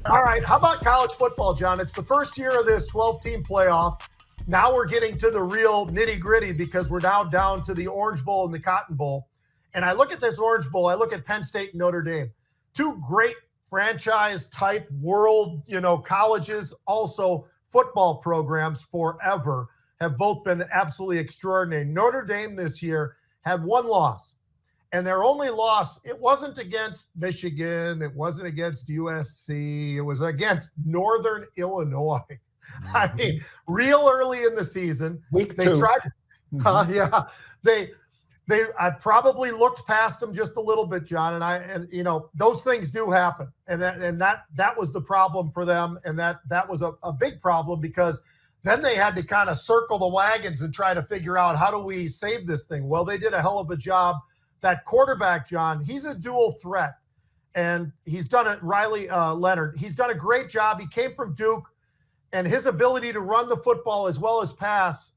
All right, how about college football, John? It's the first year of this 12-team playoff. Now we're getting to the real nitty-gritty because we're now down to the Orange Bowl and the Cotton Bowl. And I look at this Orange Bowl, I look at Penn State and Notre Dame. Two great franchise-type world, colleges, also football programs forever, have both been absolutely extraordinary. Notre Dame this year had one loss. And their only loss, it wasn't against Michigan. It wasn't against USC. It was against Northern Illinois. Mm-hmm. I mean, real early in the season. Week they 2. Tried. Mm-hmm. I probably looked past them just a little bit, John. And those things do happen. And that was the problem for them. And that was a big problem because then they had to kind of circle the wagons and try to figure out how do we save this thing. Well, they did a hell of a job. That quarterback, John, he's a dual threat, and he's done it. Riley Leonard, he's done a great job. He came from Duke, and his ability to run the football as well as pass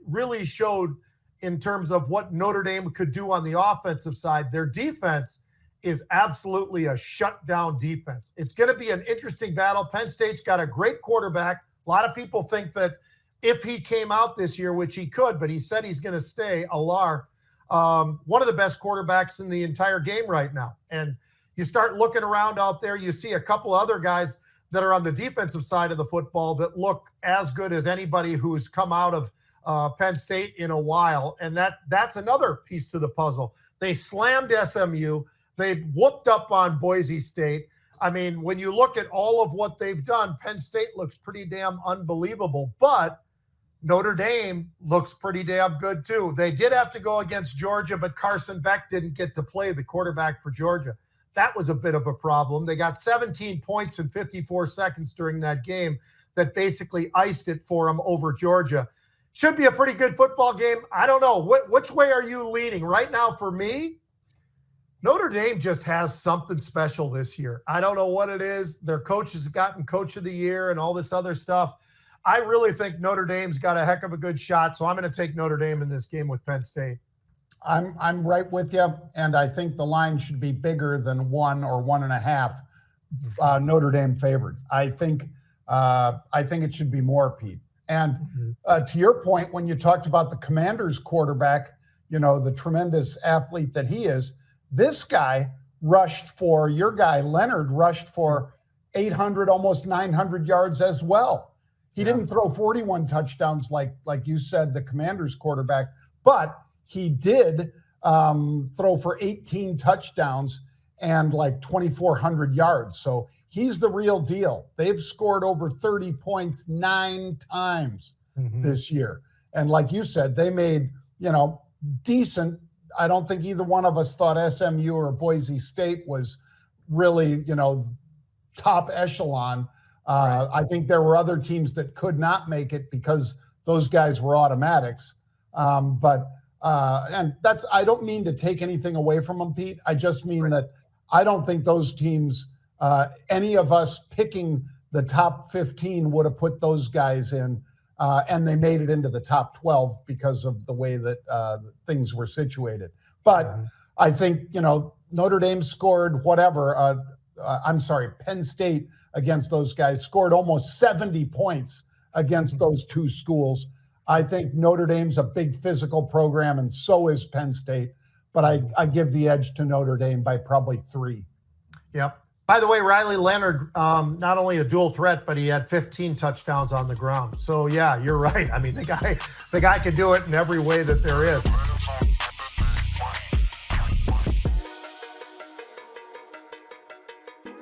really showed in terms of what Notre Dame could do on the offensive side. Their defense is absolutely a shutdown defense. It's going to be an interesting battle. Penn State's got a great quarterback. A lot of people think that if he came out this year, which he could, but he said he's going to stay, Alar, one of the best quarterbacks in the entire game right now. And you start looking around out there, you see a couple other guys that are on the defensive side of the football that look as good as anybody who's come out of Penn State in a while. And that's another piece to the puzzle. They slammed SMU. They whooped up on Boise State. I mean, when you look at all of what they've done, Penn State looks pretty damn unbelievable. But Notre Dame looks pretty damn good, too. They did have to go against Georgia, but Carson Beck didn't get to play, the quarterback for Georgia. That was a bit of a problem. They got 17 points in 54 seconds during that game that basically iced it for them over Georgia. Should be a pretty good football game. I don't know. Which way are you leaning? Right now, for me, Notre Dame just has something special this year. I don't know what it is. Their coach has gotten Coach of the Year and all this other stuff. I really think Notre Dame's got a heck of a good shot, so I'm going to take Notre Dame in this game with Penn State. I'm right with you, and I think the line should be bigger than 1 or 1.5 Notre Dame favored. I think it should be more, Pete. And to your point, when you talked about the Commanders quarterback, the tremendous athlete that he is, this guy your guy Leonard rushed for 800, almost 900 yards as well. He didn't throw 41 touchdowns like you said, the Commanders quarterback, but he did throw for 18 touchdowns and like 2,400 yards. So he's the real deal. They've scored over 30 points 9 times this year. And like you said, they made, decent. I don't think either one of us thought SMU or Boise State was really, top echelon. Right. I think there were other teams that could not make it because those guys were automatics. And that's, I don't mean to take anything away from them, Pete. I just mean that I don't think those teams, any of us picking the top 15 would have put those guys in, and they made it into the top 12 because of the way that things were situated. But I think, Notre Dame scored Penn State against those guys, scored almost 70 points against those two schools. I think Notre Dame's a big physical program, and so is Penn State. But I give the edge to Notre Dame by probably 3. Yep. By the way, Riley Leonard, not only a dual threat, but he had 15 touchdowns on the ground. So, yeah, you're right. I mean, the guy could do it in every way that there is.